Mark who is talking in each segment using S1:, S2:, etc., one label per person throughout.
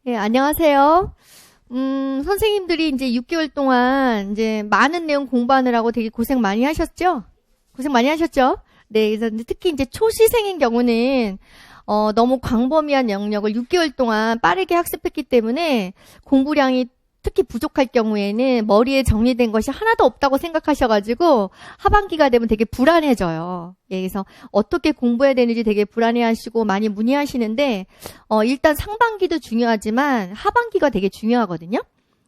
S1: 예, 안녕하세요. 선생님들이 이제 6개월 동안 이제 많은 내용 공부하느라고 되게 고생 많이 하셨죠? 고생 많이 하셨죠? 네, 그래서 특히 이제 초시생인 경우는 너무 광범위한 영역을 6개월 동안 빠르게 학습했기 때문에 공부량이 특히 부족할 경우에는 머리에 정리된 것이 하나도 없다고 생각하셔가지고 하반기가 되면 되게 불안해져요. 예, 그래서 어떻게 공부해야 되는지 되게 불안해하시고 많이 문의하시는데 일단 상반기도 중요하지만 하반기가 되게 중요하거든요.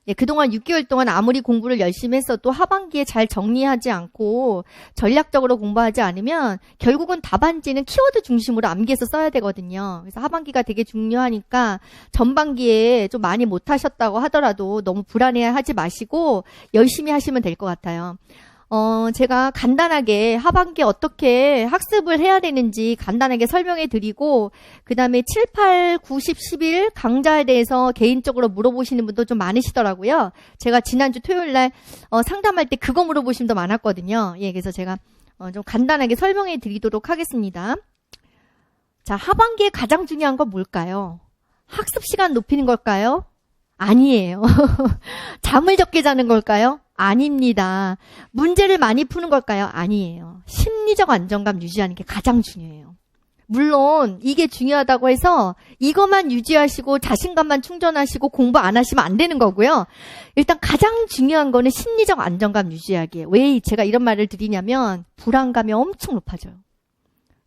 S1: 예, 그동안 6개월 동안 아무리 공부를 열심히 했어도 하반기에 잘 정리하지 않고 전략적으로 공부하지 않으면 결국은 답안지는 키워드 중심으로 암기해서 써야 되거든요. 그래서 하반기가 되게 중요하니까 전반기에 좀 많이 못하셨다고 하더라도 너무 불안해하지 마시고 열심히 하시면 될 것 같아요. 제가 간단하게 하반기에 어떻게 학습을 해야 되는지 간단하게 설명해 드리고, 그 다음에 7, 8, 9, 10, 11 강좌에 대해서 개인적으로 물어보시는 분도 좀 많으시더라고요. 제가 지난주 토요일 날 상담할 때 그거 물어보신 분도 많았거든요. 예, 그래서 제가 좀 간단하게 설명해 드리도록 하겠습니다. 자, 하반기에 가장 중요한 건 뭘까요? 학습 시간 높이는 걸까요? 아니에요. 잠을 적게 자는 걸까요? 아닙니다. 문제를 많이 푸는 걸까요? 아니에요. 심리적 안정감 유지하는 게 가장 중요해요. 물론 이게 중요하다고 해서 이것만 유지하시고 자신감만 충전하시고 공부 안 하시면 안 되는 거고요. 일단 가장 중요한 거는 심리적 안정감 유지하기에. 왜 제가 이런 말을 드리냐면 불안감이 엄청 높아져요.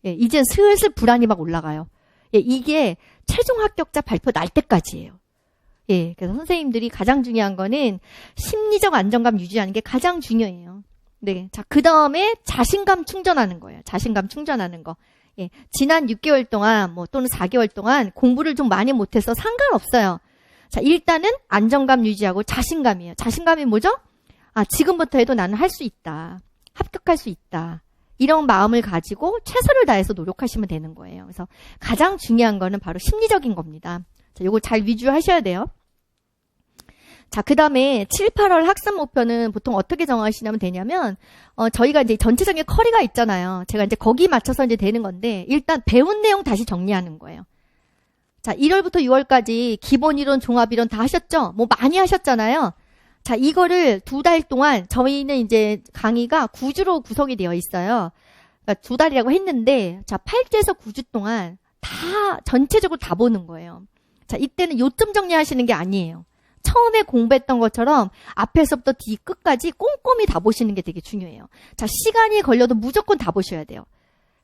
S1: 예, 이제 슬슬 불안이 막 올라가요. 예, 이게 최종 합격자 발표 날 때까지예요. 예, 그래서 선생님들이 가장 중요한 거는 심리적 안정감 유지하는 게 가장 중요해요. 네. 자, 그 다음에 자신감 충전하는 거예요. 자신감 충전하는 거. 예. 지난 6개월 동안, 또는 4개월 동안 공부를 좀 많이 못해서 상관없어요. 자, 일단은 안정감 유지하고 자신감이에요. 자신감이 뭐죠? 아, 지금부터 해도 나는 할 수 있다. 합격할 수 있다. 이런 마음을 가지고 최선을 다해서 노력하시면 되는 거예요. 그래서 가장 중요한 거는 바로 심리적인 겁니다. 자, 요거 잘 위주하셔야 돼요. 자, 그 다음에 7, 8월 학습 목표는 보통 어떻게 정하시냐면 되냐면, 저희가 이제 전체적인 커리가 있잖아요. 제가 이제 거기 맞춰서 이제 되는 건데, 일단 배운 내용 다시 정리하는 거예요. 자, 1월부터 6월까지 기본 이론, 종합 이론 다 하셨죠? 뭐 많이 하셨잖아요. 자, 이거를 2달 동안 저희는 이제 강의가 9주로 구성이 되어 있어요. 그러니까 2달이라고 했는데, 자, 8주에서 9주 동안 다, 전체적으로 다 보는 거예요. 자, 이때는 요점 정리하시는 게 아니에요. 처음에 공부했던 것처럼 앞에서부터 뒤 끝까지 꼼꼼히 다 보시는 게 되게 중요해요. 자, 시간이 걸려도 무조건 다 보셔야 돼요.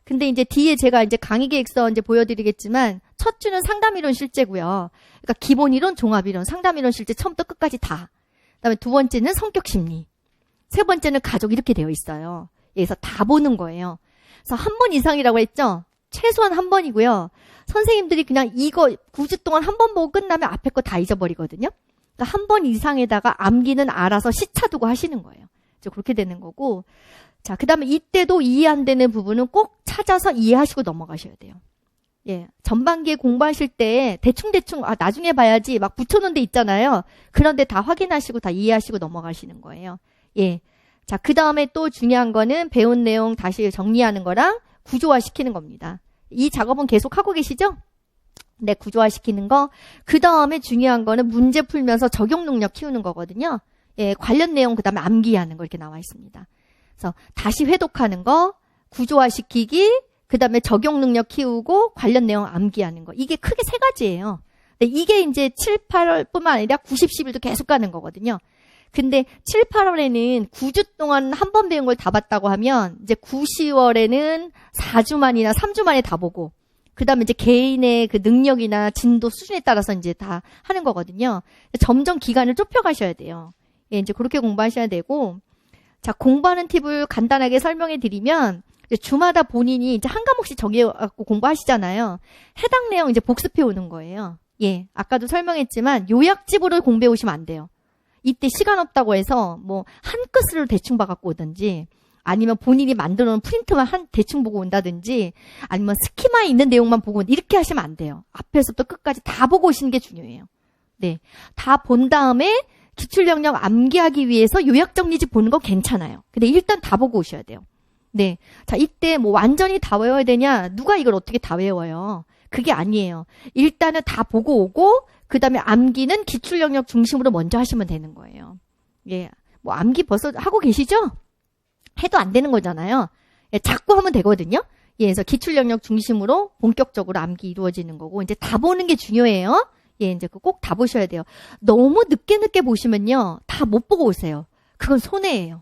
S1: 근데 이제 뒤에 제가 이제 강의 계획서 이제 보여드리겠지만, 첫 주는 상담이론 실제고요. 그러니까 기본 이론, 종합 이론, 상담이론 실제 처음부터 끝까지 다. 그다음에 두 번째는 성격 심리. 세 번째는 가족 이렇게 되어 있어요. 그래서 다 보는 거예요. 그래서 한 번 이상이라고 했죠? 최소한 한 번이고요. 선생님들이 그냥 이거 9주 동안 한 번 보고 끝나면 앞에 거 다 잊어버리거든요. 그러니까 한 번 이상에다가 암기는 알아서 시차 두고 하시는 거예요. 이제 그렇게 되는 거고. 자, 그 다음에 이때도 이해 안 되는 부분은 꼭 찾아서 이해하시고 넘어가셔야 돼요. 예. 전반기에 공부하실 때 대충대충, 나중에 봐야지 막 붙여놓은 데 있잖아요. 그런데 다 확인하시고 다 이해하시고 넘어가시는 거예요. 예. 자, 그 다음에 또 중요한 거는 배운 내용 다시 정리하는 거랑 구조화 시키는 겁니다. 이 작업은 계속 하고 계시죠? 네, 구조화 시키는 거. 그 다음에 중요한 거는 문제 풀면서 적용 능력 키우는 거거든요. 예, 관련 내용 그 다음에 암기하는 거 이렇게 나와 있습니다. 그래서 다시 회독하는 거, 구조화 시키기, 그 다음에 적용 능력 키우고 관련 내용 암기하는 거. 이게 크게 세 가지예요. 근데 이게 이제 7, 8월뿐만 아니라 90, 11도 계속 가는 거거든요. 근데 7, 8월에는 9주 동안 한 번 배운 걸 다 봤다고 하면 이제 9, 10월에는 4주 만이나 3주 만에 다 보고 그 다음에 이제 개인의 그 능력이나 진도 수준에 따라서 이제 다 하는 거거든요. 점점 기간을 좁혀가셔야 돼요. 예, 이제 그렇게 공부하셔야 되고. 자, 공부하는 팁을 간단하게 설명해 드리면 주마다 본인이 이제 한 과목씩 정해갖고 공부하시잖아요. 해당 내용 이제 복습해 오는 거예요. 예, 아까도 설명했지만 요약집으로 공부해 오시면 안 돼요. 이때 시간 없다고 해서 뭐 한 끝을 대충 봐갖고 오든지 아니면 본인이 만들어 놓은 프린트만 대충 보고 온다든지 아니면 스키마에 있는 내용만 보고 이렇게 하시면 안 돼요. 앞에서부터 끝까지 다 보고 오시는 게 중요해요. 네, 다 본 다음에 기출영역 암기하기 위해서 요약정리집 보는 거 괜찮아요. 근데 일단 다 보고 오셔야 돼요. 네, 자, 이때 뭐 완전히 다 외워야 되냐? 누가 이걸 어떻게 다 외워요? 그게 아니에요. 일단은 다 보고 오고, 그 다음에 암기는 기출 영역 중심으로 먼저 하시면 되는 거예요. 예. 뭐 암기 벌써 하고 계시죠? 해도 안 되는 거잖아요. 예, 자꾸 하면 되거든요. 예, 그래서 기출 영역 중심으로 본격적으로 암기 이루어지는 거고, 이제 다 보는 게 중요해요. 예, 이제 꼭 다 보셔야 돼요. 너무 늦게 보시면요, 다 못 보고 오세요. 그건 손해예요.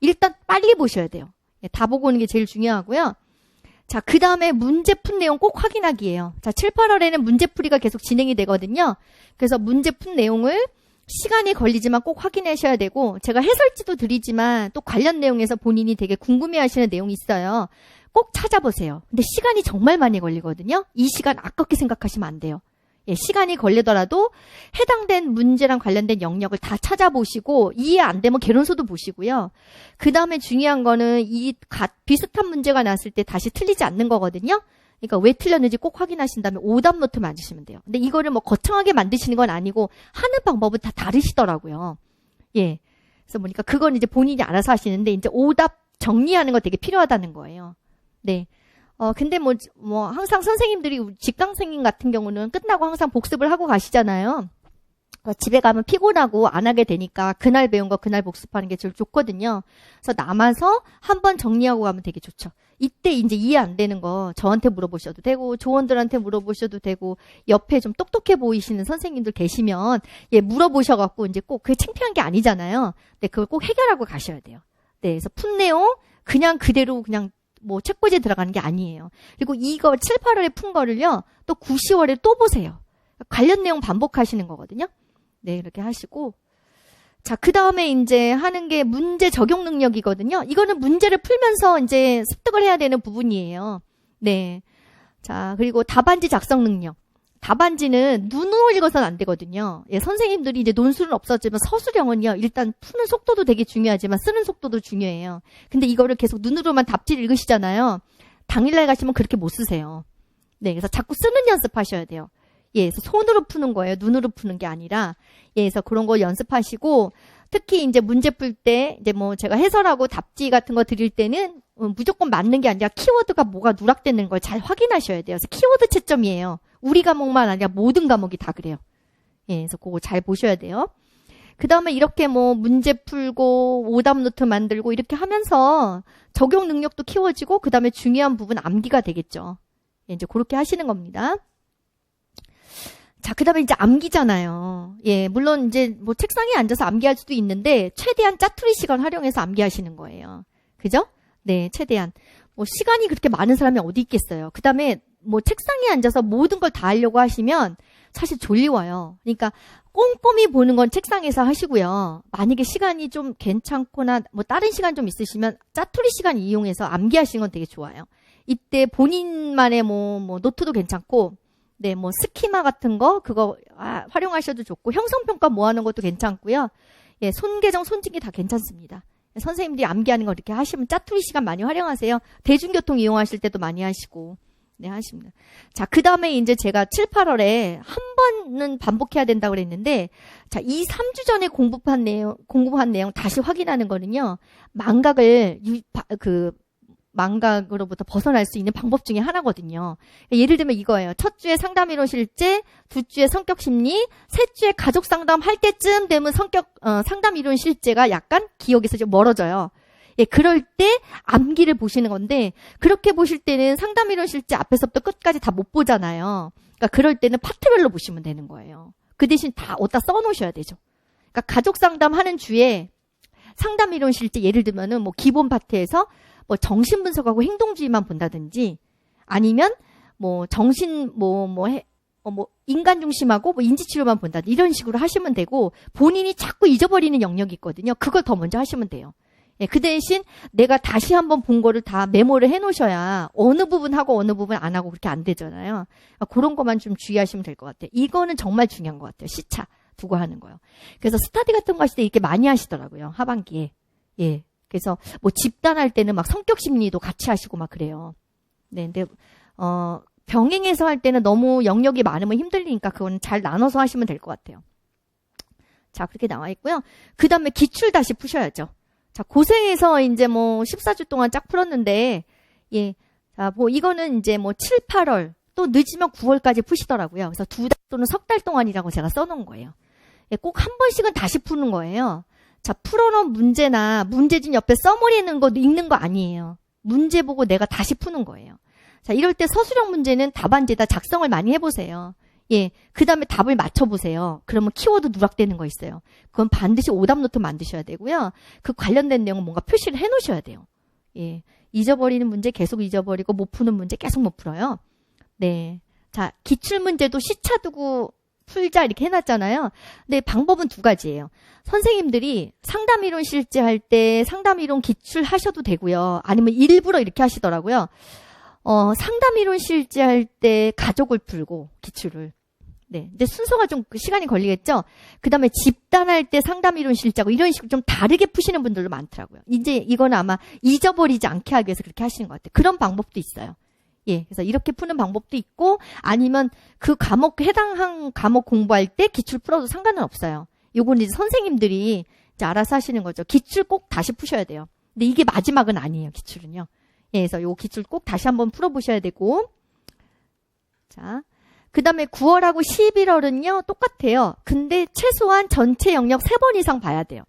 S1: 일단 빨리 보셔야 돼요. 예, 다 보고 오는 게 제일 중요하고요. 자, 그 다음에 문제 푼 내용 꼭 확인하기예요. 자, 7, 8월에는 문제풀이가 계속 진행이 되거든요. 그래서 문제 푼 내용을 시간이 걸리지만 꼭 확인하셔야 되고, 제가 해설지도 드리지만 또 관련 내용에서 본인이 되게 궁금해하시는 내용이 있어요. 꼭 찾아보세요. 근데 시간이 정말 많이 걸리거든요. 이 시간 아깝게 생각하시면 안 돼요. 예, 시간이 걸리더라도 해당된 문제랑 관련된 영역을 다 찾아보시고, 이해 안 되면 개론서도 보시고요. 그 다음에 중요한 거는 비슷한 문제가 났을 때 다시 틀리지 않는 거거든요. 그러니까 왜 틀렸는지 꼭 확인하신 다음에 오답 노트 만드시면 돼요. 근데 이거를 뭐 거창하게 만드시는 건 아니고 하는 방법은 다 다르시더라고요. 예. 그래서 보니까 그건 이제 본인이 알아서 하시는데, 이제 오답 정리하는 거 되게 필요하다는 거예요. 네. 근데 항상 선생님들이, 직강생님 같은 경우는 끝나고 항상 복습을 하고 가시잖아요. 집에 가면 피곤하고 안 하게 되니까 그날 배운 거 그날 복습하는 게 제일 좋거든요. 그래서 남아서 한번 정리하고 가면 되게 좋죠. 이때 이제 이해 안 되는 거 저한테 물어보셔도 되고, 조원들한테 물어보셔도 되고, 옆에 좀 똑똑해 보이시는 선생님들 계시면, 예, 물어보셔갖고 이제 꼭 그게 창피한 게 아니잖아요. 네, 그걸 꼭 해결하고 가셔야 돼요. 네, 그래서 푼 내용 그냥 그대로 그냥 뭐 책꽂이에 들어가는 게 아니에요. 그리고 이거 7, 8월에 푼 거를요, 또 9, 10월에 또 보세요. 관련 내용 반복하시는 거거든요. 네, 이렇게 하시고. 자, 그 다음에 이제 하는 게 문제 적용 능력이거든요. 이거는 문제를 풀면서 이제 습득을 해야 되는 부분이에요. 네. 자, 그리고 답안지 작성 능력. 답안지는 눈으로 읽어서는 안 되거든요. 예, 선생님들이 이제 논술은 없었지만 서술형은요, 일단 푸는 속도도 되게 중요하지만 쓰는 속도도 중요해요. 근데 이거를 계속 눈으로만 답지를 읽으시잖아요. 당일날 가시면 그렇게 못 쓰세요. 네, 그래서 자꾸 쓰는 연습하셔야 돼요. 예, 그래서 손으로 푸는 거예요. 눈으로 푸는 게 아니라. 예, 그래서 그런 거 연습하시고, 특히 이제 문제 풀 때, 이제 뭐 제가 해설하고 답지 같은 거 드릴 때는 무조건 맞는 게 아니라 키워드가 뭐가 누락되는 걸 잘 확인하셔야 돼요. 그래서 키워드 채점이에요. 우리 과목만 아니라 모든 과목이 다 그래요. 예, 그래서 그거 잘 보셔야 돼요. 그 다음에 이렇게 뭐 문제 풀고, 오답 노트 만들고 이렇게 하면서 적용 능력도 키워지고, 그 다음에 중요한 부분 암기가 되겠죠. 예, 이제 그렇게 하시는 겁니다. 자, 그 다음에 이제 암기잖아요. 예, 물론 이제 뭐 책상에 앉아서 암기할 수도 있는데, 최대한 짜투리 시간 활용해서 암기하시는 거예요. 그죠? 네, 최대한. 뭐 시간이 그렇게 많은 사람이 어디 있겠어요. 그 다음에 뭐 책상에 앉아서 모든 걸 다 하려고 하시면 사실 졸리워요. 그러니까 꼼꼼히 보는 건 책상에서 하시고요. 만약에 시간이 좀 괜찮거나 뭐 다른 시간 좀 있으시면 짜투리 시간 이용해서 암기하시는 건 되게 좋아요. 이때 본인만의 뭐 노트도 괜찮고, 네, 뭐 스키마 같은 거 그거 활용하셔도 좋고, 형성평가 뭐 하는 것도 괜찮고요. 예, 손계정, 손짓기 다 괜찮습니다. 선생님들이 암기하는 거 이렇게 하시면 짜투리 시간 많이 활용하세요. 대중교통 이용하실 때도 많이 하시고, 네, 하십니다. 자, 그 다음에 이제 제가 7, 8월에 한 번은 반복해야 된다고 그랬는데, 자, 2, 3주 전에 공부한 내용 다시 확인하는 거는요, 망각으로부터 벗어날 수 있는 방법 중에 하나거든요. 예를 들면 이거예요. 첫 주에 상담이론 실제, 두 주에 성격 심리, 세 주에 가족 상담 할 때쯤 되면 상담 이론 실제가 약간 기억에서 좀 멀어져요. 예, 그럴 때 암기를 보시는 건데, 그렇게 보실 때는 상담 이론 실제 앞에서부터 끝까지 다 못 보잖아요. 그러니까 그럴 때는 파트별로 보시면 되는 거예요. 그 대신 다 어디다 써놓으셔야 되죠. 그러니까 가족 상담 하는 주에 상담 이론 실제 예를 들면은 뭐 기본 파트에서 뭐 정신분석하고 행동주의만 본다든지, 아니면 뭐 인간 중심하고 뭐 인지치료만 본다든지 이런 식으로 하시면 되고, 본인이 자꾸 잊어버리는 영역이 있거든요. 그걸 더 먼저 하시면 돼요. 예, 그 대신 내가 다시 한번 본 거를 다 메모를 해놓으셔야 어느 부분 하고 어느 부분 안 하고 그렇게 안 되잖아요. 그런 것만 좀 주의하시면 될 것 같아요. 이거는 정말 중요한 것 같아요. 시차 두고 하는 거요. 그래서 스터디 같은 거 하실 때 이렇게 많이 하시더라고요. 하반기에. 예. 그래서 뭐 집단할 때는 막 성격 심리도 같이 하시고 막 그래요. 네, 근데 병행해서 할 때는 너무 영역이 많으면 힘들리니까 그건 잘 나눠서 하시면 될 것 같아요. 자, 그렇게 나와 있고요. 그 다음에 기출 다시 푸셔야죠. 자, 고생해서 이제 뭐 14주 동안 쫙 풀었는데, 예. 자, 뭐 이거는 이제 뭐 7, 8월 또 늦으면 9월까지 푸시더라고요. 그래서 2달 또는 석 달 동안이라고 제가 써놓은 거예요. 예, 꼭 한 번씩은 다시 푸는 거예요. 자, 풀어놓은 문제나 문제집 옆에 써머리 있는 거 읽는 거 아니에요. 문제 보고 내가 다시 푸는 거예요. 자, 이럴 때 서술형 문제는 답안지에다 작성을 많이 해보세요. 예, 그 다음에 답을 맞춰보세요. 그러면 키워드 누락되는 거 있어요. 그건 반드시 오답 노트 만드셔야 되고요. 그 관련된 내용은 뭔가 표시를 해놓으셔야 돼요. 예, 잊어버리는 문제 계속 잊어버리고 못 푸는 문제 계속 못 풀어요. 네, 자, 기출문제도 시차 두고 풀자 이렇게 해놨잖아요. 근데 방법은 2가지예요. 선생님들이 상담이론 실제할 때 상담이론 기출하셔도 되고요. 아니면 일부러 이렇게 하시더라고요. 상담이론 실제할 때 가족을 풀고 기출을. 네. 근데 순서가 좀 시간이 걸리겠죠? 그 다음에 집단할 때 상담이론 실제하고 이런 식으로 좀 다르게 푸시는 분들도 많더라고요. 이제 이거는 아마 잊어버리지 않게 하기 위해서 그렇게 하시는 것 같아요. 그런 방법도 있어요. 예. 그래서 이렇게 푸는 방법도 있고 아니면 그 과목, 해당한 과목 공부할 때 기출 풀어도 상관은 없어요. 요건 이제 선생님들이 이제 알아서 하시는 거죠. 기출 꼭 다시 푸셔야 돼요. 근데 이게 마지막은 아니에요. 기출은요. 예, 그래서 요 기출 꼭 다시 한번 풀어보셔야 되고. 자, 그 다음에 9월하고 11월은요, 똑같아요. 근데 최소한 전체 영역 3번 이상 봐야 돼요.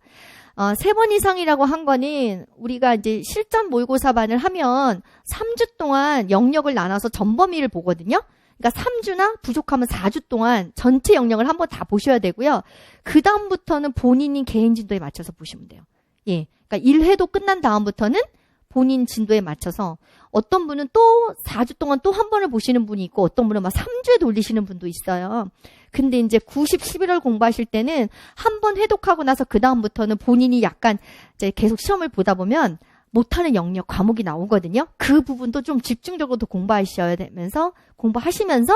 S1: 3번 이상이라고 한 거는 우리가 이제 실전 모의고사반을 하면 3주 동안 영역을 나눠서 전범위를 보거든요. 그러니까 3주나 부족하면 4주 동안 전체 영역을 한번 다 보셔야 되고요. 그 다음부터는 본인이 개인 진도에 맞춰서 보시면 돼요. 예, 그러니까 1회도 끝난 다음부터는 본인 진도에 맞춰서 어떤 분은 또 4주 동안 또 한 번을 보시는 분이 있고 어떤 분은 막 3주에 돌리시는 분도 있어요. 근데 이제 90, 11월 공부하실 때는 한 번 해독하고 나서 그 다음부터는 본인이 약간 이제 계속 시험을 보다 보면 못하는 영역 과목이 나오거든요. 그 부분도 좀 집중적으로 더 공부하셔야 되면서 공부하시면서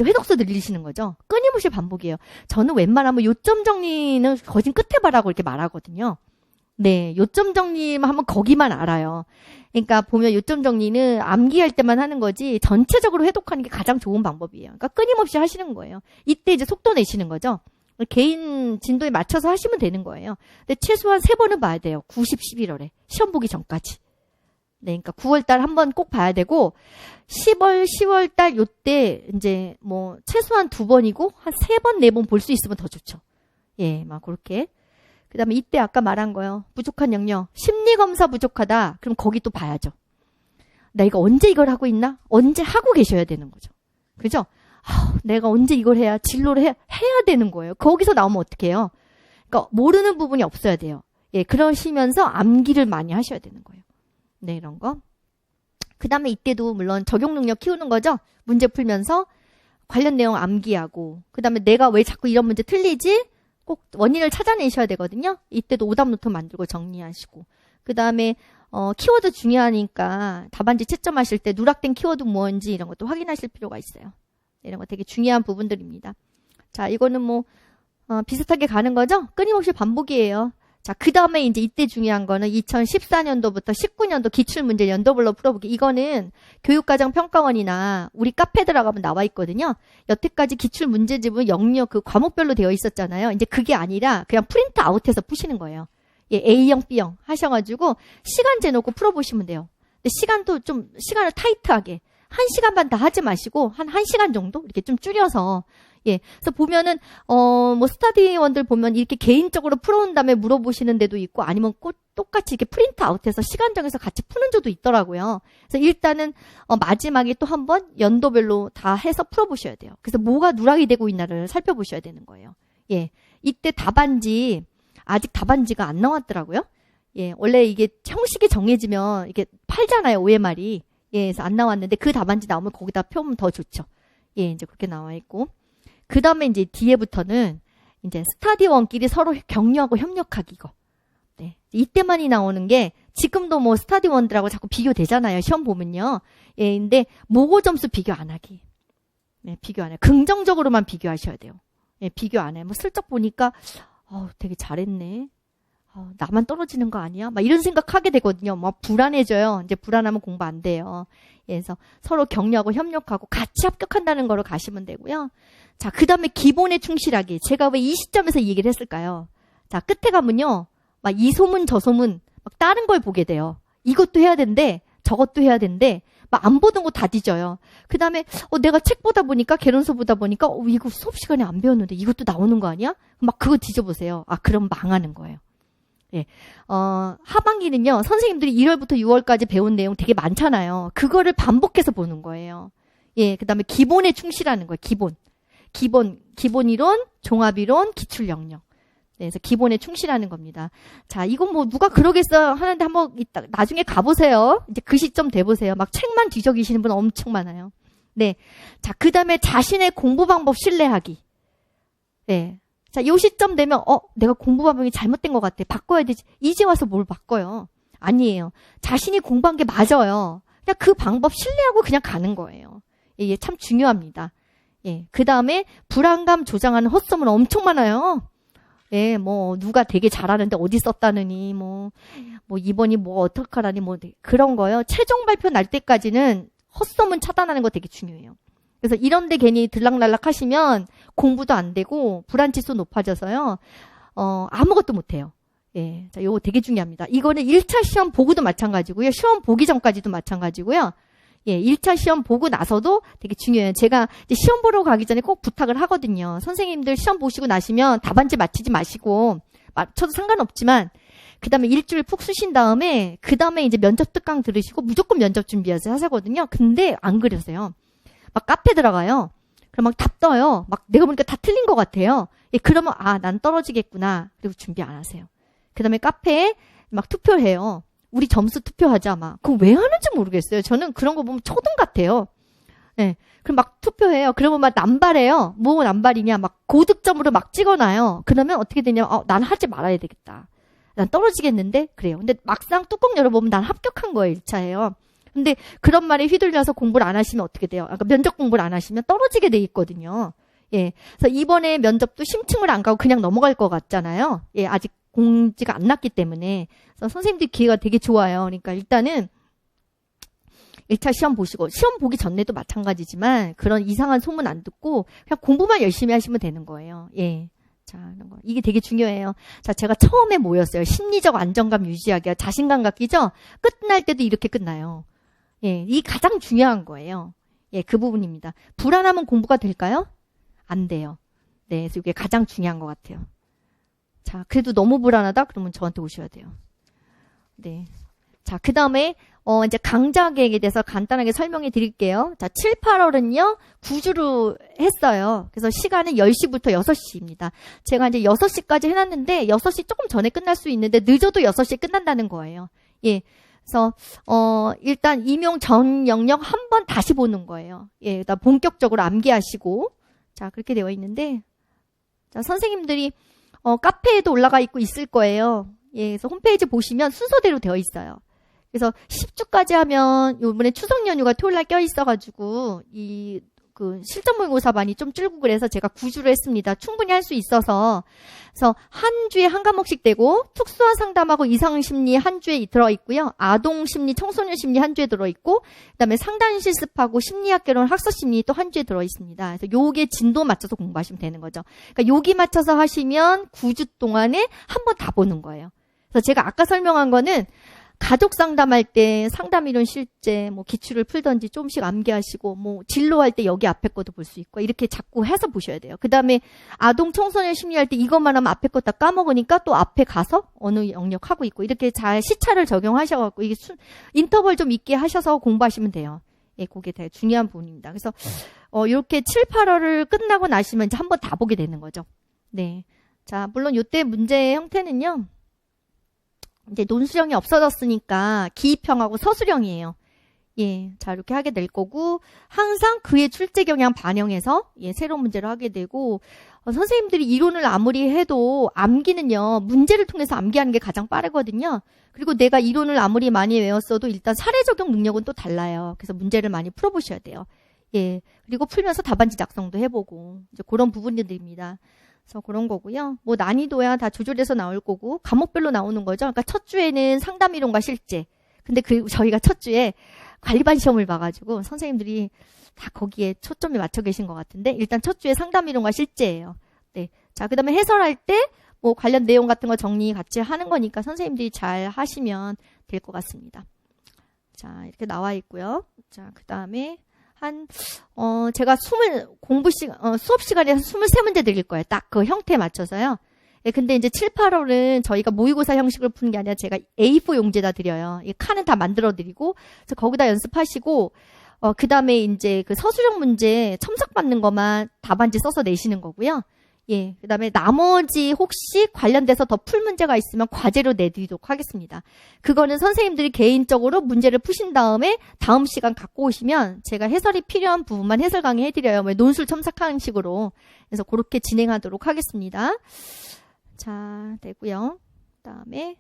S1: 회독서 늘리시는 거죠. 끊임없이 반복이에요. 저는 웬만하면 요점 정리는 거진 끝에 봐라고 이렇게 말하거든요. 네, 요점 정리만 하면 거기만 알아요. 그러니까 보면 요점 정리는 암기할 때만 하는 거지 전체적으로 회독하는 게 가장 좋은 방법이에요. 그러니까 끊임없이 하시는 거예요. 이때 이제 속도 내시는 거죠. 개인 진도에 맞춰서 하시면 되는 거예요. 근데 최소한 3번은 봐야 돼요. 90, 11월에. 시험 보기 전까지. 네, 그러니까 9월달 한번 꼭 봐야 되고 10월, 10월달 요때 이제 뭐 최소한 2번이고 한 3번, 4번 볼 수 있으면 더 좋죠. 예, 막 그렇게. 그 다음에 이때 아까 말한 거요. 부족한 영역. 심리검사 부족하다. 그럼 거기 또 봐야죠. 내가 언제 이걸 하고 있나? 언제 하고 계셔야 되는 거죠. 그죠? 내가 언제 이걸 해야 진로를 해야 되는 거예요. 거기서 나오면 어떡해요? 그러니까 모르는 부분이 없어야 돼요. 예, 그러시면서 암기를 많이 하셔야 되는 거예요. 네, 이런 거. 그 다음에 이때도 물론 적용 능력 키우는 거죠. 문제 풀면서 관련 내용 암기하고 그 다음에 내가 왜 자꾸 이런 문제 틀리지? 꼭 원인을 찾아내셔야 되거든요. 이때도 오답 노트 만들고 정리하시고. 그 다음에 키워드 중요하니까 답안지 채점하실 때 누락된 키워드 뭔지 이런 것도 확인하실 필요가 있어요. 이런 거 되게 중요한 부분들입니다. 자, 이거는 뭐 비슷하게 가는 거죠? 끊임없이 반복이에요. 자, 그 다음에 이제 이때 중요한 거는 2014년도부터 19년도 기출문제 연도별로 풀어보기. 이거는 교육과정평가원이나 우리 카페 들어가면 나와 있거든요. 여태까지 기출문제집은 영역 그 과목별로 되어 있었잖아요. 이제 그게 아니라 그냥 프린트 아웃해서 푸시는 거예요. 예, A형, B형 하셔가지고 시간 재놓고 풀어보시면 돼요. 근데 시간도 좀 시간을 타이트하게 1시간 반 다 하지 마시고 한 1시간 정도 이렇게 좀 줄여서 예. 그래서 보면은 뭐 스터디원들 보면 이렇게 개인적으로 풀어온 다음에 물어보시는 데도 있고 아니면 꼭 똑같이 이렇게 프린트 아웃해서 시간 정해서 같이 푸는 데도 있더라고요. 그래서 일단은 마지막에 또 한번 연도별로 다 해서 풀어보셔야 돼요. 그래서 뭐가 누락이 되고 있나를 살펴보셔야 되는 거예요. 예. 이때 답안지 아직 답안지가 안 나왔더라고요. 예. 원래 이게 형식이 정해지면 이게 팔잖아요. OMR이. 예. 그래서 안 나왔는데 그 답안지 나오면 거기다 펴면 더 좋죠. 예. 이제 그렇게 나와 있고. 그 다음에 이제 뒤에부터는 이제 스타디원끼리 서로 격려하고 협력하기 이거. 네. 이때만이 나오는 게 지금도 뭐 스타디원들하고 자꾸 비교되잖아요. 시험 보면요. 예, 근데 모고 점수 비교 안 하기. 네, 비교 안 해. 긍정적으로만 비교하셔야 돼요. 예, 비교 안 해. 뭐 슬쩍 보니까 되게 잘했네. 나만 떨어지는 거 아니야? 막 이런 생각하게 되거든요. 막 불안해져요. 이제 불안하면 공부 안 돼요. 예, 그래서 서로 격려하고 협력하고 같이 합격한다는 거로 가시면 되고요. 자, 그 다음에 기본에 충실하기. 제가 왜 이 시점에서 이 얘기를 했을까요? 자, 끝에 가면요. 막 이 소문 저 소문 막 다른 걸 보게 돼요. 이것도 해야 된대. 저것도 해야 된대. 막 안 보던 거 다 뒤져요. 그 다음에, 내가 책 보다 보니까, 개론서 보다 보니까, 이거 수업 시간에 안 배웠는데 이것도 나오는 거 아니야? 막 그거 뒤져보세요. 그럼 망하는 거예요. 예. 하반기는요, 선생님들이 1월부터 6월까지 배운 내용 되게 많잖아요. 그거를 반복해서 보는 거예요. 예. 그 다음에 기본에 충실하는 거예요. 기본 이론, 종합 이론, 기출 영역. 네, 그래서 기본에 충실하는 겁니다. 자, 이건 뭐 누가 그러겠어 하는데 한번 이따 나중에 가보세요. 이제 그 시점 돼보세요. 막 책만 뒤적이시는 분 엄청 많아요. 네, 자, 그 다음에 자신의 공부 방법 신뢰하기. 네, 자, 요 시점 되면 내가 공부 방법이 잘못된 것 같아. 바꿔야 되지. 이제 와서 뭘 바꿔요? 아니에요. 자신이 공부한 게 맞아요. 그냥 그 방법 신뢰하고 그냥 가는 거예요. 예, 참 중요합니다. 예, 그 다음에 불안감 조장하는 헛소문 엄청 많아요. 예, 뭐, 누가 되게 잘하는데 어디 썼다느니, 뭐, 이번이 뭐, 어떡하라니, 뭐, 그런 거요. 최종 발표 날 때까지는 헛소문 차단하는 거 되게 중요해요. 그래서 이런데 괜히 들락날락 하시면 공부도 안 되고, 불안지수 높아져서요, 아무것도 못해요. 예, 자, 요거 되게 중요합니다. 이거는 1차 시험 보고도 마찬가지고요. 시험 보기 전까지도 마찬가지고요. 예, 1차 시험 보고 나서도 되게 중요해요. 제가 이제 시험 보러 가기 전에 꼭 부탁을 하거든요. 선생님들 시험 보시고 나시면 답안지 맞히지 마시고, 맞춰도 상관없지만, 그 다음에 일주일 푹 쉬신 다음에, 그 다음에 이제 면접 특강 들으시고 무조건 면접 준비해서 하시거든요. 근데 안 그러세요. 막 카페 들어가요. 그럼 막 답 떠요. 막 내가 보니까 다 틀린 것 같아요. 예, 그러면, 난 떨어지겠구나. 그리고 준비 안 하세요. 그 다음에 카페에 막 투표해요. 우리 점수 투표하자, 막. 그거 왜 하는지 모르겠어요. 저는 그런 거 보면 초등 같아요. 네. 그럼 막 투표해요. 그러면 막 남발해요. 뭐 남발이냐. 막 고득점으로 막 찍어놔요. 그러면 어떻게 되냐면, 난 하지 말아야 되겠다. 난 떨어지겠는데? 그래요. 근데 막상 뚜껑 열어보면 난 합격한 거예요, 1차예요. 근데 그런 말에 휘둘려서 공부를 안 하시면 어떻게 돼요? 면접 공부를 안 하시면 떨어지게 돼 있거든요. 예. 그래서 이번에 면접도 심층을 안 가고 그냥 넘어갈 것 같잖아요. 예, 아직 공지가 안 났기 때문에. 그래서 선생님들 기회가 되게 좋아요. 그러니까 일단은 1차 시험 보시고, 시험 보기 전에도 마찬가지지만 그런 이상한 소문 안 듣고 그냥 공부만 열심히 하시면 되는 거예요. 예. 자, 이게 되게 중요해요. 자, 제가 처음에 뭐였어요? 심리적 안정감 유지하기가 자신감 갖기죠? 끝날 때도 이렇게 끝나요. 예, 이 가장 중요한 거예요. 예, 그 부분입니다. 불안하면 공부가 될까요? 안 돼요. 네, 그래서 이게 가장 중요한 것 같아요. 자, 그래도 너무 불안하다? 그러면 저한테 오셔야 돼요. 네. 자, 그 다음에, 이제 강좌 계획에 대해서 간단하게 설명해 드릴게요. 자, 7, 8월은요, 9주로 했어요. 그래서 시간은 10시부터 6시입니다. 제가 이제 6시까지 해놨는데, 6시 조금 전에 끝날 수 있는데, 늦어도 6시에 끝난다는 거예요. 예. 그래서, 일단 임용 전 영역 한 번 다시 보는 거예요. 예. 그다음 본격적으로 암기하시고. 자, 그렇게 되어 있는데, 자, 선생님들이, 카페에도 올라가 있고 있을 거예요. 예, 그래서 홈페이지 보시면 순서대로 되어 있어요. 그래서 10주까지 하면 요번에 추석 연휴가 토요일 날 껴 있어가지고 실전 모의고사반이 좀 줄고 그래서 제가 9주로 했습니다. 충분히 할 수 있어서. 그래서 한 주에 한 과목씩 되고 특수화 상담하고 이상 심리 한 주에 들어있고요. 아동 심리, 청소년 심리 한 주에 들어있고 그다음에 상담 실습하고 심리학 개론 학습 심리 또 한 주에 들어있습니다. 그래서 요게 진도 맞춰서 공부하시면 되는 거죠. 그러니까 여기 맞춰서 하시면 9주 동안에 한 번 다 보는 거예요. 그래서 제가 아까 설명한 거는 가족 상담할 때 상담 이론 실제 뭐 기출을 풀던지 조금씩 암기하시고 뭐 진로할 때 여기 앞에 것도 볼 수 있고 이렇게 자꾸 해서 보셔야 돼요. 그다음에 아동 청소년 심리할 때 이것만 하면 앞에 거 다 까먹으니까 또 앞에 가서 어느 영역 하고 있고 이렇게 잘 시차를 적용하셔 갖고 이게 인터벌 좀 있게 하셔서 공부하시면 돼요. 예, 그게 되게 중요한 부분입니다. 그래서 이렇게 7, 8월을 끝나고 나시면 이제 한번 다 보게 되는 거죠. 네. 자, 물론 이때 문제의 형태는요. 이제 논술형이 없어졌으니까 기입형하고 서술형이에요. 예, 자 이렇게 하게 될 거고 항상 그의 출제 경향 반영해서 새로운 문제를 하게 되고 선생님들이 이론을 아무리 해도 암기는요 문제를 통해서 암기하는 게 가장 빠르거든요. 그리고 내가 이론을 아무리 많이 외웠어도 일단 사례 적용 능력은 또 달라요. 그래서 문제를 많이 풀어보셔야 돼요. 예, 그리고 풀면서 답안지 작성도 해보고 이제 그런 부분들입니다. 그래서 그런 거고요. 뭐 난이도야 다 조절해서 나올 거고 과목별로 나오는 거죠. 그러니까 첫 주에는 상담 이론과 실제. 근데 저희가 첫 주에 관리반 시험을 봐가지고 선생님들이 다 거기에 초점이 맞춰 계신 것 같은데 일단 첫 주에 상담 이론과 실제예요. 네. 자, 그다음에 해설할 때 뭐 관련 내용 같은 거 정리 같이 하는 거니까 선생님들이 잘 하시면 될 것 같습니다. 자, 이렇게 나와 있고요. 자, 그 다음에 제가 수업 시간에서 23문제 드릴 거예요. 딱 그 형태에 맞춰서요. 예, 근데 이제 7, 8월은 저희가 모의고사 형식으로 푸는 게 아니라 제가 A4 용지에다 드려요. 이 칸은 다 만들어 드리고, 그래서 거기다 연습하시고, 그 다음에 이제 그 서술형 문제 첨삭받는 것만 답안지 써서 내시는 거고요. 예, 그 다음에 나머지 혹시 관련돼서 더 풀 문제가 있으면 과제로 내드리도록 하겠습니다. 그거는 선생님들이 개인적으로 문제를 푸신 다음에 다음 시간 갖고 오시면 제가 해설이 필요한 부분만 해설 강의 해드려요. 뭐 논술 첨삭하는 식으로. 그래서 그렇게 진행하도록 하겠습니다. 자, 되고요. 그 다음에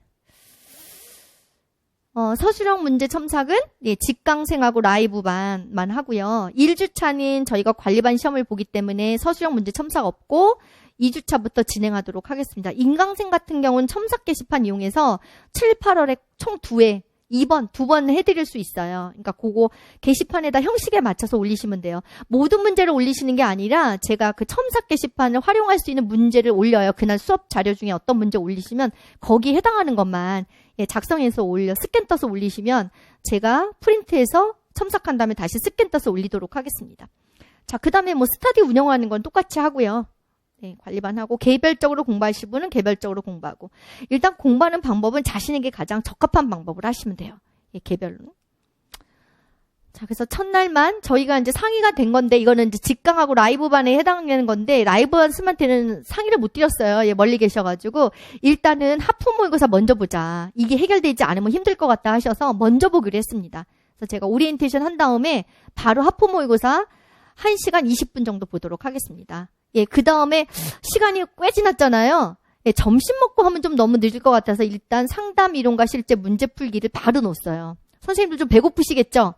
S1: 서술형 문제 첨삭은 직강생하고 라이브반만 하고요. 1주차는 저희가 관리반 시험을 보기 때문에 서술형 문제 첨삭 없고 2주차부터 진행하도록 하겠습니다. 인강생 같은 경우는 첨삭 게시판 이용해서 7, 8월에 총 2회, 2번 해드릴 수 있어요. 그러니까 그거 게시판에다 형식에 맞춰서 올리시면 돼요. 모든 문제를 올리시는 게 아니라 제가 그 첨삭 게시판을 활용할 수 있는 문제를 올려요. 그날 수업 자료 중에 어떤 문제 올리시면 거기에 해당하는 것만 작성해서 스캔 떠서 올리시면 제가 프린트해서 첨삭한 다음에 다시 스캔 떠서 올리도록 하겠습니다. 자, 그 다음에 뭐 스터디 운영하는 건 똑같이 하고요. 네, 관리반 하고 개별적으로 공부하실 분은 개별적으로 공부하고 일단 공부하는 방법은 자신에게 가장 적합한 방법을 하시면 돼요. 예, 개별로. 자, 그래서 첫날만 저희가 이제 상의가 된 건데 이거는 이제 직강하고 라이브반에 해당되는 건데 라이브반 스한테는 상의를 못 드렸어요. 예, 멀리 계셔가지고 일단은 하프 모의고사 먼저 보자. 이게 해결되지 않으면 힘들 것 같다 하셔서 먼저 보기로 했습니다. 그래서 제가 오리엔테이션 한 다음에 바로 하프 모의고사 1시간 20분 정도 보도록 하겠습니다. 예, 그 다음에 시간이 꽤 지났잖아요. 예, 점심 먹고 하면 좀 너무 늦을 것 같아서 일단 상담 이론과 실제 문제 풀기를 바로 놓았어요. 선생님들 좀 배고프시겠죠?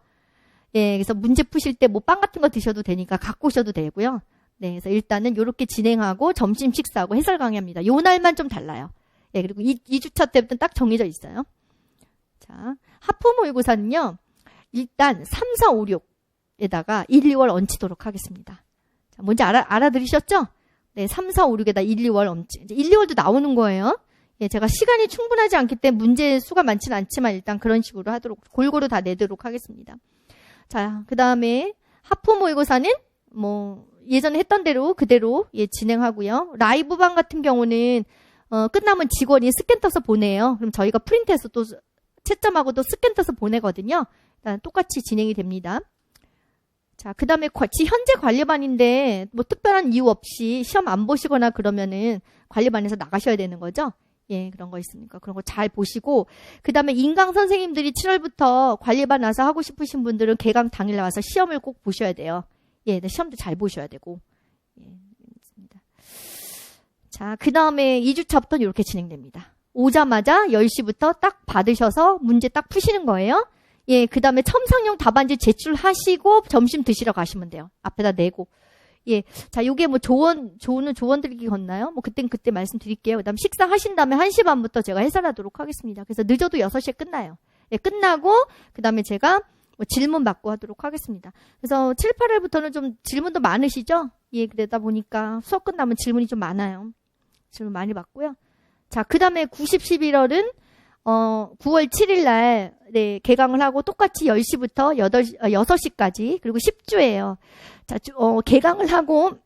S1: 예, 그래서 문제 푸실 때 뭐 빵 같은 거 드셔도 되니까 갖고 오셔도 되고요. 네, 그래서 일단은 요렇게 진행하고 점심 식사하고 해설 강의합니다. 요 날만 좀 달라요. 예, 그리고 2주차 때부터는 딱 정해져 있어요. 자, 하프 모의고사는요, 일단 3, 4, 5, 6에다가 1, 2월 얹히도록 하겠습니다. 자, 뭔지 알아들으셨죠? 네, 3, 4, 5, 6에다 1, 2월 얹히. 이제 1, 2월도 나오는 거예요. 예, 제가 시간이 충분하지 않기 때문에 문제 수가 많지는 않지만 일단 그런 식으로 하도록, 골고루 다 내도록 하겠습니다. 자, 그 다음에 하프 모의고사는 뭐 예전에 했던 대로 그대로 진행하고요. 라이브반 같은 경우는 끝나면 직원이 스캔 떠서 보내요. 그럼 저희가 프린트해서 또 채점하고 또 스캔 떠서 보내거든요. 일단 똑같이 진행이 됩니다. 자, 그 다음에 현재 관리반인데 뭐 특별한 이유 없이 시험 안 보시거나 그러면은 관리반에서 나가셔야 되는 거죠. 예, 그런 거 있으니까 그런 거 잘 보시고 그 다음에 인강 선생님들이 7월부터 관리반 와서 하고 싶으신 분들은 개강 당일 나와서 시험을 꼭 보셔야 돼요. 예, 시험도 잘 보셔야 되고. 예, 있습니다. 자, 그 다음에 2주차부터는 이렇게 진행됩니다. 오자마자 10시부터 딱 받으셔서 문제 딱 푸시는 거예요. 예, 그 다음에 첨삭용 답안지 제출하시고 점심 드시러 가시면 돼요. 앞에다 내고. 예, 자, 요게 뭐 조언 드리기 건나요? 뭐 그땐 그때 말씀드릴게요. 그 다음 식사하신 다음에 1시 반부터 제가 해설하도록 하겠습니다. 그래서 늦어도 6시에 끝나요. 예, 끝나고 그 다음에 제가 뭐 질문 받고 하도록 하겠습니다. 그래서 7, 8월부터는 좀 질문도 많으시죠? 예, 그러다 보니까 수업 끝나면 질문이 좀 많아요. 질문 많이 받고요. 자, 그 다음에 90, 11월은 9월 7일 날 네, 개강을 하고 똑같이 10시부터 6시까지 그리고 10주예요. 자, 개강을 하고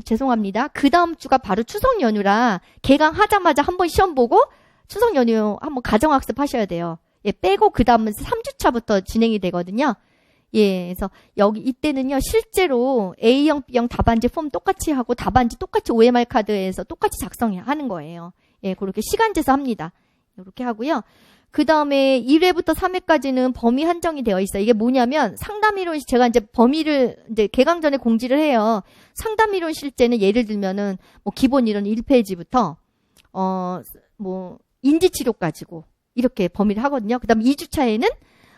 S1: 죄송합니다. 그 다음 주가 바로 추석 연휴라 개강하자마자 한번 시험 보고 추석 연휴 한번 가정학습 하셔야 돼요. 예, 빼고 그 다음은 3주차부터 진행이 되거든요. 예, 그래서 이때는요, 실제로 A형, B형 답안지 폼 똑같이 하고 답안지 똑같이 OMR 카드에서 똑같이 작성하는 거예요. 예, 그렇게 시간 재서 합니다. 이렇게 하고요. 그 다음에 1회부터 3회까지는 범위 한정이 되어 있어요. 이게 뭐냐면 상담이론 제가 이제 범위를 이제 개강 전에 공지를 해요. 상담이론 실제는 예를 들면은 뭐 기본 이론 1페이지부터 뭐 인지치료까지고 이렇게 범위를 하거든요. 그 다음에 2주차에는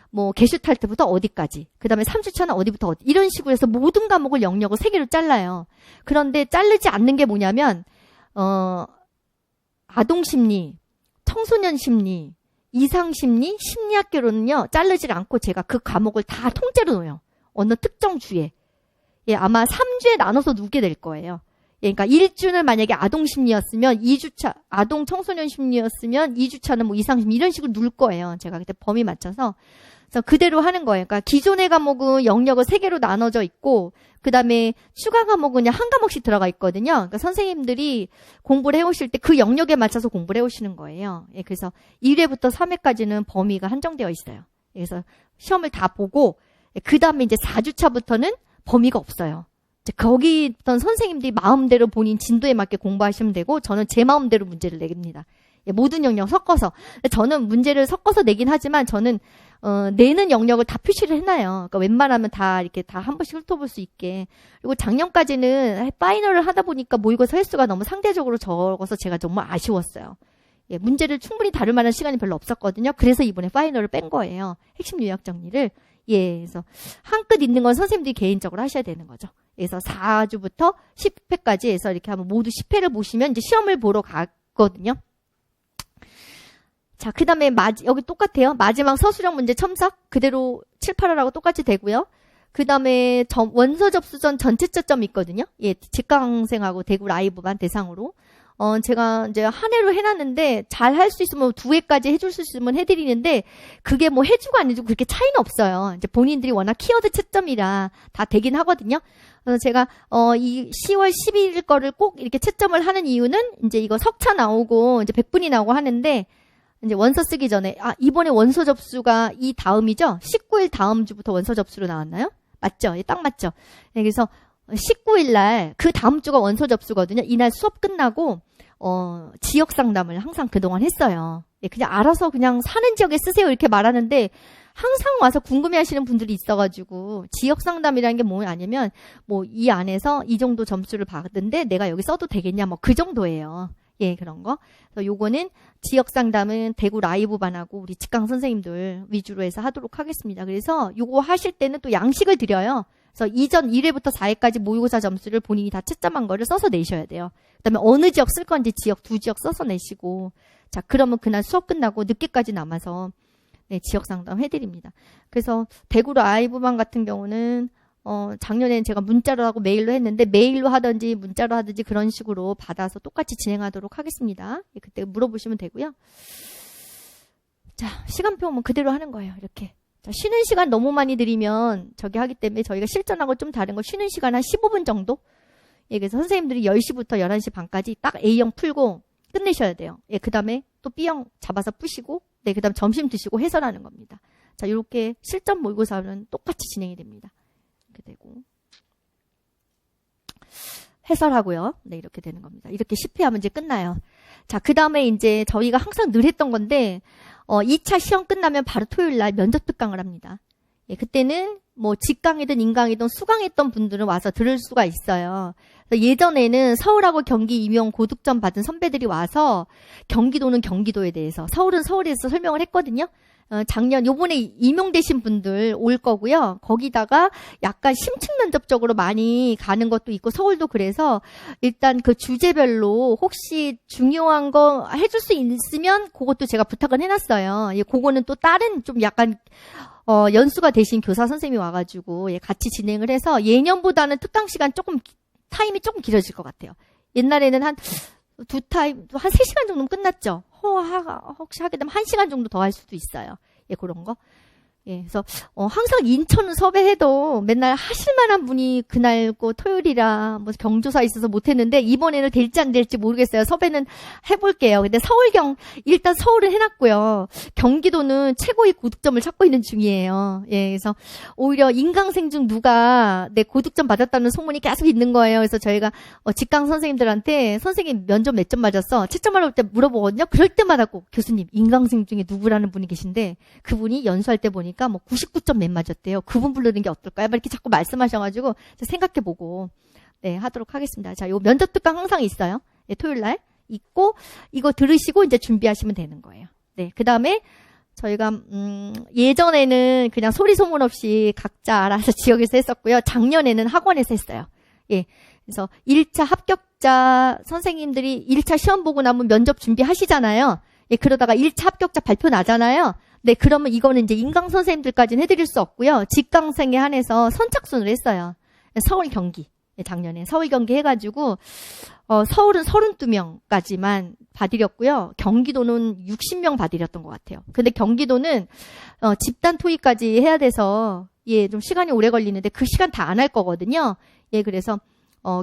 S1: 뭐 게슈탈트부터 어디까지, 그 다음에 3주차는 어디부터 어디 이런 식으로 해서 모든 과목을 영역을 3개로 잘라요. 그런데 자르지 않는 게 뭐냐면 아동심리, 청소년심리, 이상심리, 심리학교로는요, 자르질 않고 제가 그 과목을 다 통째로 놓아요. 어느 특정 주에. 예, 아마 3주에 나눠서 누게 될 거예요. 예, 그러니까 1주는 만약에 아동심리였으면 2주차, 아동 청소년 심리였으면 2주차는 뭐 이상심리 이런 식으로 누를 거예요. 제가 그때 범위 맞춰서. 그래서 그대로 하는 거예요. 그러니까 기존의 과목은 영역을 3개로 나눠져 있고, 그 다음에 추가 과목은 그냥 한 과목씩 들어가 있거든요. 그러니까 선생님들이 공부를 해오실 때 그 영역에 맞춰서 공부를 해오시는 거예요. 예, 그래서 1회부터 3회까지는 범위가 한정되어 있어요. 그래서 시험을 다 보고, 그 다음에 이제 4주차부터는 범위가 없어요. 거기부터 선생님들이 마음대로 본인 진도에 맞게 공부하시면 되고, 저는 제 마음대로 문제를 냅니다. 예, 모든 영역 섞어서. 저는 문제를 섞어서 내긴 하지만 저는 내는 영역을 다 표시를 해놔요. 그러니까 웬만하면 다 이렇게 다 한 번씩 훑어볼 수 있게. 그리고 작년까지는 파이널을 하다 보니까 모의고사 횟수가 너무 상대적으로 적어서 제가 정말 아쉬웠어요. 예, 문제를 충분히 다룰 만한 시간이 별로 없었거든요. 그래서 이번에 파이널을 뺀 거예요. 핵심 요약 정리를. 예, 그래서 한끗 있는 건 선생님들이 개인적으로 하셔야 되는 거죠. 그래서 4주부터 10회까지 해서 이렇게 하면 모두 10회를 보시면 이제 시험을 보러 가거든요. 자, 그 다음에 여기 똑같아요. 마지막 서술형 문제 첨삭 그대로 7, 8화라고 똑같이 되고요. 그 다음에 원서 접수 전 전체 채점이 있거든요. 예, 직강생하고 대구 라이브반 대상으로. 제가 이제 한 해로 해놨는데 잘 할 수 있으면 2회까지 해줄 수 있으면 해드리는데 그게 뭐 해주고 안 해주고 그렇게 차이는 없어요. 이제 본인들이 워낙 키워드 채점이라 다 되긴 하거든요. 그래서 제가 이 10월 12일 거를 꼭 이렇게 채점을 하는 이유는 이제 이거 석차 나오고 이제 백분이 나오고 하는데 이제 원서 쓰기 전에 이번에 원서 접수가 이 다음이죠. 19일 다음 주부터 원서 접수로 나왔나요? 맞죠? 예, 딱 맞죠? 네, 그래서 19일 날 그 다음 주가 원서 접수거든요. 이날 수업 끝나고 지역 상담을 항상 그동안 했어요. 예, 그냥 알아서 그냥 사는 지역에 쓰세요 이렇게 말하는데 항상 와서 궁금해하시는 분들이 있어가지고 지역 상담이라는 게 뭐냐면 뭐 이 안에서 이 정도 점수를 받는데 내가 여기 써도 되겠냐 뭐 그 정도예요. 예, 그런 거. 그래서 요거는 지역 상담은 대구 라이브반하고 우리 직강 선생님들 위주로 해서 하도록 하겠습니다. 그래서 요거 하실 때는 또 양식을 드려요. 그래서 이전 1회부터 4회까지 모의고사 점수를 본인이 다 채점한 거를 써서 내셔야 돼요. 그다음에 어느 지역 쓸 건지 지역 2지역 써서 내시고 자, 그러면 그날 수업 끝나고 늦게까지 남아서 네, 지역 상담 해드립니다. 그래서 대구 라이브반 같은 경우는 작년에는 제가 문자로 하고 메일로 했는데 메일로 하든지 문자로 하든지 그런 식으로 받아서 똑같이 진행하도록 하겠습니다. 예, 그때 물어보시면 되고요. 자, 시간표 뭐 그대로 하는 거예요. 이렇게. 자, 쉬는 시간 너무 많이 들이면 저기 하기 때문에 저희가 실전하고 좀 다른 거 쉬는 시간 한 15분 정도? 예, 그래서 선생님들이 10시부터 11시 반까지 딱 A형 풀고 끝내셔야 돼요. 예, 그 다음에 또 B형 잡아서 푸시고 네, 그 다음 점심 드시고 해설하는 겁니다. 자, 이렇게 실전 모의고사는 똑같이 진행이 됩니다. 되고 해설하고요. 네, 이렇게 되는 겁니다. 이렇게 10회 하면 이제 끝나요. 자, 그 다음에 이제 저희가 항상 늘 했던 건데 2차 시험 끝나면 바로 토요일 날 면접 특강을 합니다. 예, 그때는 뭐 직강이든 인강이든 수강했던 분들은 와서 들을 수가 있어요. 예전에는 서울하고 경기 임용 고득점 받은 선배들이 와서 경기도는 경기도에 대해서 서울은 서울에서 설명을 했거든요. 작년 요번에 임용되신 분들 올 거고요. 거기다가 약간 심층 면접적으로 많이 가는 것도 있고 서울도 그래서 일단 그 주제별로 혹시 중요한 거 해줄 수 있으면 그것도 제가 부탁을 해놨어요. 예, 그거는 또 다른 좀 약간 연수가 되신 교사 선생님이 와가지고 예, 같이 진행을 해서 예년보다는 특강 시간 조금 타임이 조금 길어질 것 같아요. 옛날에는 한 3시간 정도면 끝났죠. 혹시 하게 되면 1시간 정도 더 할 수도 있어요. 예, 그런 거. 예, 그래서, 항상 인천은 섭외해도 맨날 하실 만한 분이 그날 토요일이라 뭐 경조사 있어서 못했는데 이번에는 될지 안 될지 모르겠어요. 섭외는 해볼게요. 근데 일단 서울은 해놨고요. 경기도는 최고의 고득점을 찾고 있는 중이에요. 예, 그래서 오히려 인강생 중 누가 내 고득점 받았다는 소문이 계속 있는 거예요. 그래서 저희가 직강 선생님들한테 선생님 면접 몇 점 맞았어? 채점하러 올 때 물어보거든요. 그럴 때마다 꼭 교수님 인강생 중에 누구라는 분이 계신데 그분이 연수할 때 보니까 뭐 99점 몇 맞았대요. 그분 부르는 게 어떨까요? 이렇게 자꾸 말씀하셔가지고 생각해보고 네 하도록 하겠습니다. 자, 요 면접 특강 항상 있어요. 네, 토요일 날 있고 이거 들으시고 이제 준비하시면 되는 거예요. 네, 그 다음에 저희가 예전에는 그냥 소리 소문 없이 각자 알아서 지역에서 했었고요. 작년에는 학원에서 했어요. 예, 그래서 1차 합격자 선생님들이 1차 시험 보고 나면 면접 준비하시잖아요. 예, 그러다가 1차 합격자 발표 나잖아요. 네, 그러면 이거는 이제 인강 선생님들까지는 해드릴 수 없고요. 직강생에 한해서 선착순을 했어요. 서울, 경기. 예, 작년에 서울 경기 해가지고 서울은 32명까지만 봐드렸고요. 경기도는 60명 봐드렸던 것 같아요. 근데 경기도는 집단 토의까지 해야 돼서 예, 좀 시간이 오래 걸리는데 그 시간 다 안 할 거거든요. 예, 그래서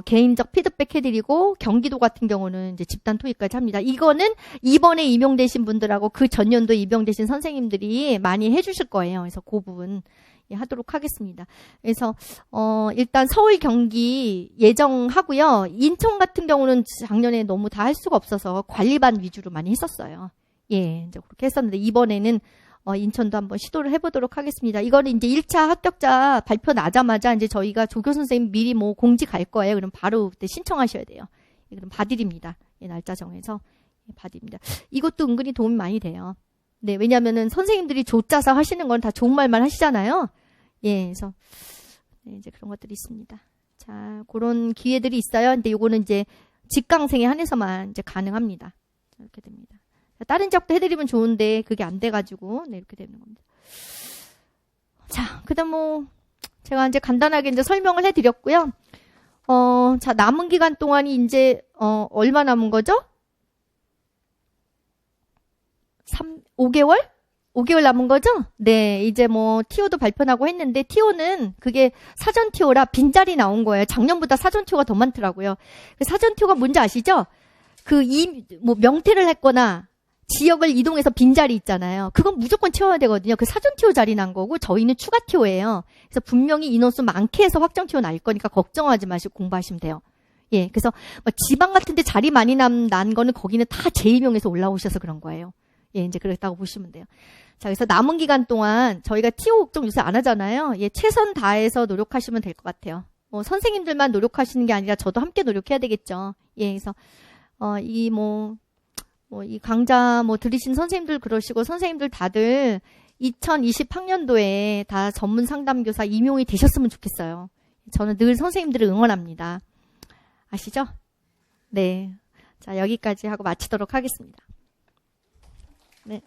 S1: 개인적 피드백 해드리고 경기도 같은 경우는 이제 집단 토의까지 합니다. 이거는 이번에 임용되신 분들하고 그 전년도에 임용되신 선생님들이 많이 해주실 거예요. 그래서 그 부분 예, 하도록 하겠습니다. 그래서 일단 서울 경기 예정하고요. 인천 같은 경우는 작년에 너무 다 할 수가 없어서 관리반 위주로 많이 했었어요. 예, 이제 그렇게 했었는데 이번에는 인천도 한번 시도를 해보도록 하겠습니다. 이거는 이제 1차 합격자 발표 나자마자 이제 저희가 조교 선생님 미리 뭐 공지 갈 거예요. 그럼 바로 그때 신청하셔야 돼요. 예, 그럼 봐드립니다. 예, 날짜 정해서 예, 봐드립니다. 이것도 은근히 도움이 많이 돼요. 네, 왜냐면은 선생님들이 조 짜서 하시는 건 다 좋은 말만 하시잖아요. 예, 그래서 네, 이제 그런 것들이 있습니다. 자, 그런 기회들이 있어요. 근데 요거는 이제 직강생에 한해서만 이제 가능합니다. 이렇게 됩니다. 다른 지역도 해드리면 좋은데 그게 안 돼가지고 네, 이렇게 되는 겁니다. 자, 그다음 뭐 제가 이제 간단하게 이제 설명을 해드렸고요. 자, 남은 기간 동안이 이제 얼마 남은 거죠? 5개월? 5개월 남은 거죠? 네, 이제 뭐 TO도 발표하고 했는데 TO는 그게 사전 TO라 빈자리 나온 거예요. 작년보다 사전 TO가 더 많더라고요. 사전 TO가 뭔지 아시죠? 뭐 명퇴를 했거나 지역을 이동해서 빈자리 있잖아요. 그건 무조건 채워야 되거든요. 그 사전 TO 자리 난 거고 저희는 추가 TO예요. 그래서 분명히 인원수 많게 해서 확정 TO 날 거니까 걱정하지 마시고 공부하시면 돼요. 예, 그래서 뭐 지방 같은 데 자리 많이 난 거는 거기는 다 재임용해서 올라오셔서 그런 거예요. 예, 이제 그랬다고 보시면 돼요. 자, 그래서 남은 기간 동안 저희가 TO 걱정 요새 안 하잖아요. 예, 최선 다해서 노력하시면 될 것 같아요. 뭐 선생님들만 노력하시는 게 아니라 저도 함께 노력해야 되겠죠. 예, 그래서 이 강좌 들으신 선생님들 그러시고 선생님들 다들 2020학년도에 다 전문 상담교사 임용이 되셨으면 좋겠어요. 저는 늘 선생님들을 응원합니다. 아시죠? 네. 자, 여기까지 하고 마치도록 하겠습니다. 네.